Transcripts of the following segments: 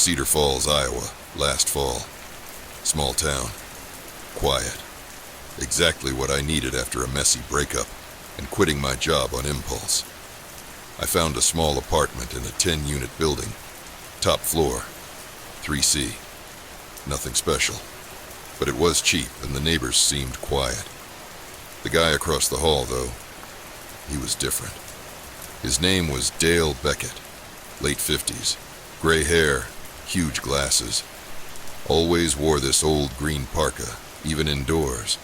Cedar Falls, Iowa, last fall. Small town. Quiet. Exactly what I needed after a messy breakup and quitting my job on impulse. I found a small apartment in a 10-unit building. Top floor. 3C. Nothing special. But it was cheap and the neighbors seemed quiet. The guy across the hall, though, he was different. His name was Dale Beckett. Late 50s. Gray hair, huge glasses. Always wore this old green parka, even indoors.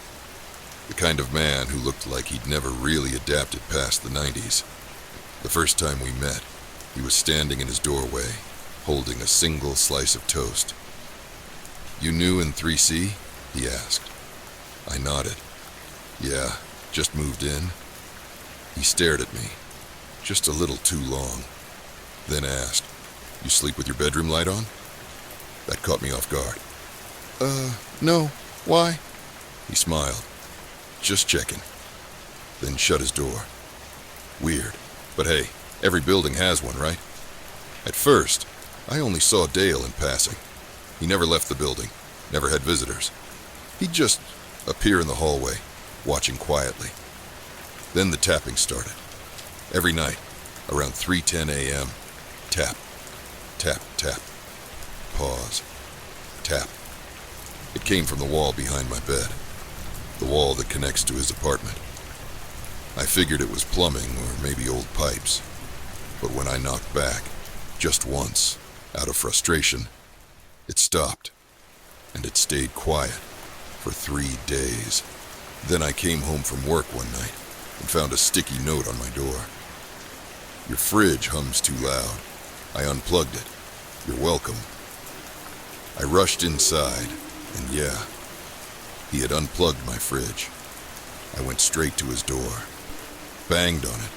The kind of man who looked like he'd never really adapted past the 90s. The first time we met, he was standing in his doorway, holding a single slice of toast. "You new in 3C?" he asked. I nodded. "Yeah, just moved in." He stared at me, just a little too long, then asked, "You sleep with your bedroom light on?" That caught me off guard. No. Why?" He smiled. "Just checking." Then shut his door. Weird. But hey, every building has one, right? At first, I only saw Dale in passing. He never left the building, never had visitors. He'd just appear in the hallway, watching quietly. Then the tapping started. Every night, around 3:10 a.m., tap, tap, tap. Pause. Tap. It came from the wall behind my bed, the wall that connects to his apartment. I figured it was plumbing or maybe old pipes, but when I knocked back, just once, out of frustration, it stopped, and it stayed quiet for 3 days. Then I came home from work one night and found a sticky note on my door. "Your fridge hums too loud. I unplugged it. You're welcome." I rushed inside, and yeah, he had unplugged my fridge. I went straight to his door, banged on it.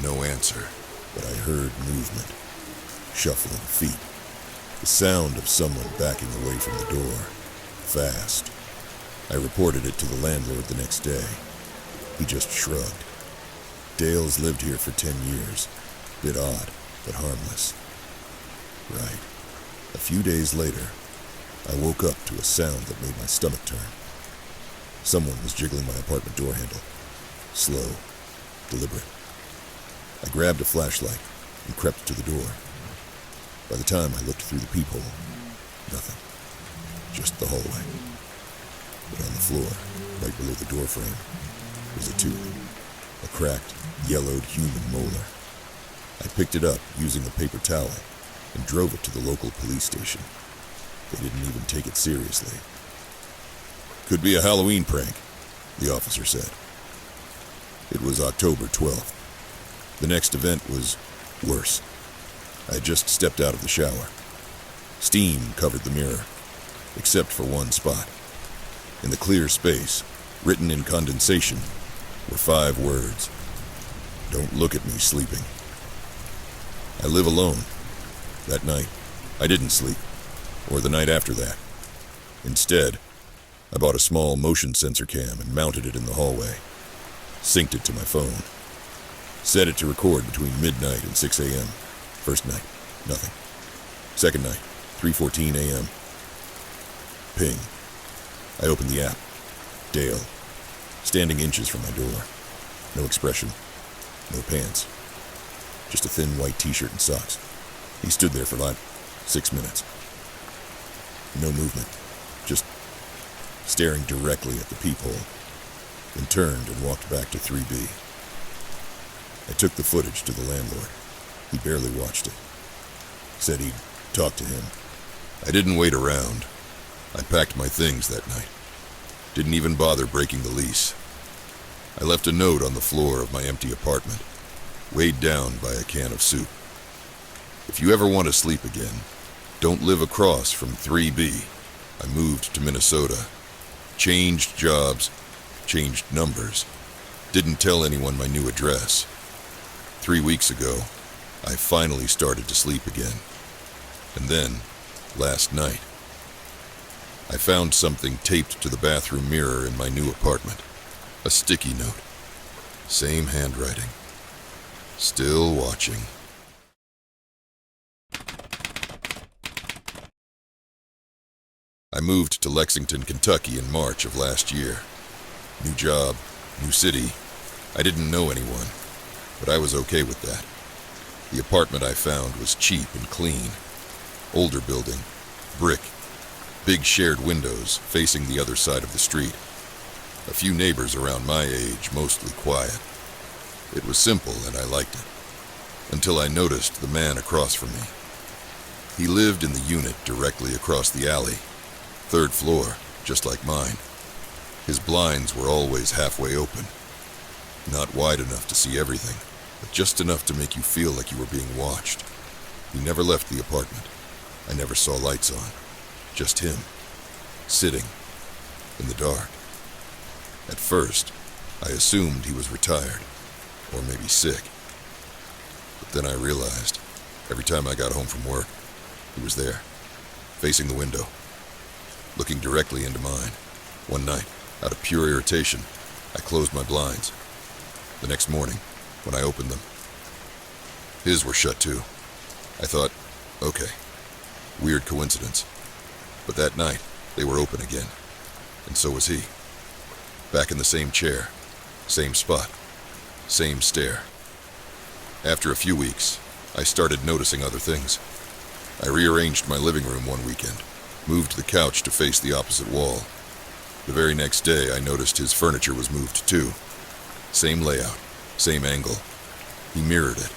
No answer, but I heard movement, shuffling feet, the sound of someone backing away from the door, fast. I reported it to the landlord the next day. He just shrugged. "Dale's lived here for 10 years. Bit odd, but harmless." Right. A few days later, I woke up to a sound that made my stomach turn. Someone was jiggling my apartment door handle. Slow, deliberate. I grabbed a flashlight and crept to the door. By the time I looked through the peephole, nothing. Just the hallway. But on the floor, right below the doorframe, was a tooth. A cracked, yellowed human molar. I picked it up using a paper towel and drove it to the local police station. They didn't even take it seriously. "Could be a Halloween prank," the officer said. It was October 12th. The next event was worse. I had just stepped out of the shower. Steam covered the mirror, except for one spot. In the clear space, written in condensation, were 5 words. "Don't look at me sleeping." I live alone. That night, I didn't sleep, or the night after that. Instead, I bought a small motion sensor cam and mounted it in the hallway. Synced it to my phone. Set it to record between midnight and 6 a.m. First night, nothing. Second night, 3:14 a.m. Ping. I opened the app. Dale. Standing inches from my door. No expression. No pants. Just a thin white t-shirt and socks. He stood there for like 6 minutes. No movement. Just staring directly at the peephole. Then turned and walked back to 3B. I took the footage to the landlord. He barely watched it. Said he'd talk to him. I didn't wait around. I packed my things that night. Didn't even bother breaking the lease. I left a note on the floor of my empty apartment, weighed down by a can of soup. "If you ever want to sleep again, don't live across from 3B. I moved to Minnesota. Changed jobs, changed numbers. Didn't tell anyone my new address. 3 weeks ago, I finally started to sleep again. And then, last night, I found something taped to the bathroom mirror in my new apartment. A sticky note. Same handwriting. Still watching." I moved to Lexington, Kentucky in March of last year. New job, new city. I didn't know anyone, but I was okay with that. The apartment I found was cheap and clean. Older building, brick, big shared windows facing the other side of the street. A few neighbors around my age, mostly quiet. It was simple and I liked it, until I noticed the man across from me. He lived in the unit directly across the alley, 3rd floor, just like mine. His blinds were always halfway open, not wide enough to see everything, but just enough to make you feel like you were being watched. He never left the apartment. I never saw lights on, just him, sitting in the dark. At first, I assumed he was retired, or maybe sick. But then I realized, every time I got home from work, he was there, facing the window, looking directly into mine. One night, out of pure irritation, I closed my blinds. The next morning, when I opened them, his were shut too. I thought, okay, weird coincidence. But that night, they were open again, and so was he. Back in the same chair, same spot, same stare. After a few weeks, I started noticing other things. I rearranged my living room one weekend, moved the couch to face the opposite wall. The very next day, I noticed his furniture was moved too. Same layout, same angle. He mirrored it.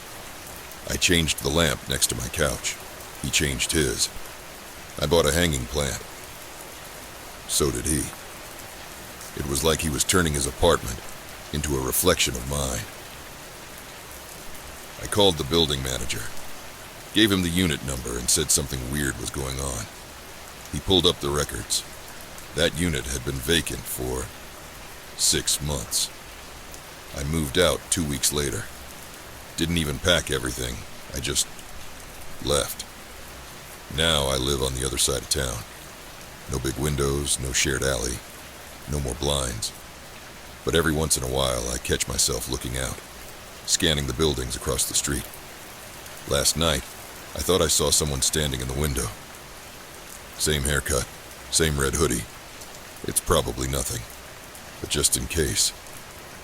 I changed the lamp next to my couch. He changed his. I bought a hanging plant. So did he. It was like he was turning his apartment into a reflection of mine. I called the building manager, gave him the unit number, and said something weird was going on. He pulled up the records. That unit had been vacant for 6 months. I moved out 2 weeks later. Didn't even pack everything. I just left. Now I live on the other side of town. No big windows, no shared alley, no more blinds. But every once in a while I catch myself looking out, scanning the buildings across the street. Last night, I thought I saw someone standing in the window. Same haircut, same red hoodie. It's probably nothing, but just in case,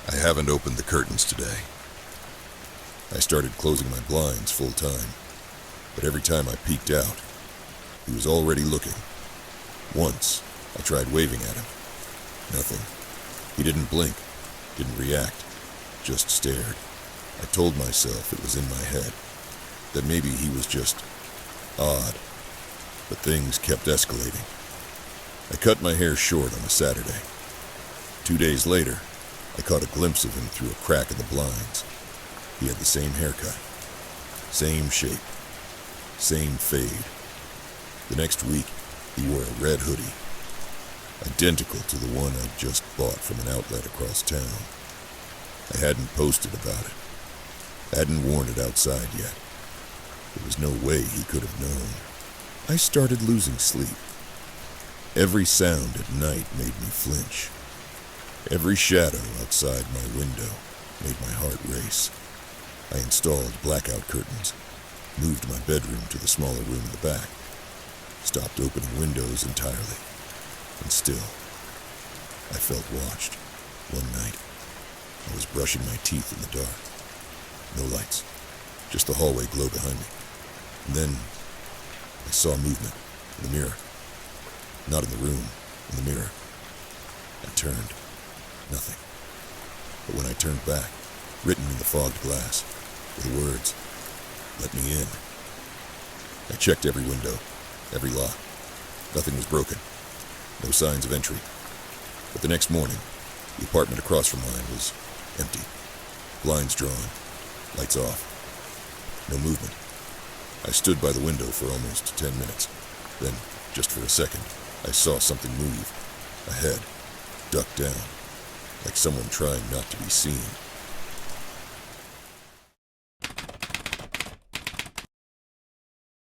I haven't opened the curtains today. I started closing my blinds full time, but every time I peeked out, he was already looking. Once, I tried waving at him. Nothing. He didn't blink, didn't react, just stared. I told myself it was in my head, that maybe he was just odd, but things kept escalating. I cut my hair short on a Saturday. 2 days later, I caught a glimpse of him through a crack in the blinds. He had the same haircut, same shape, same fade. The next week, he wore a red hoodie, identical to the one I'd just bought from an outlet across town. I hadn't posted about it. I hadn't worn it outside yet. There was no way he could have known. I started losing sleep. Every sound at night made me flinch. Every shadow outside my window made my heart race. I installed blackout curtains, moved my bedroom to the smaller room in the back, stopped opening windows entirely, and still, I felt watched. One night, I was brushing my teeth in the dark. No lights, just the hallway glow behind me. And then, I saw movement in the mirror. Not in the room, in the mirror. I turned. Nothing. But when I turned back, written in the fogged glass, were the words, "Let me in." I checked every window, every lock. Nothing was broken. No signs of entry. But the next morning, the apartment across from mine was empty. Blinds drawn. Lights off. No movement. I stood by the window for almost 10 minutes. Then, just for a second, I saw something move. A head. Ducked down. Like someone trying not to be seen.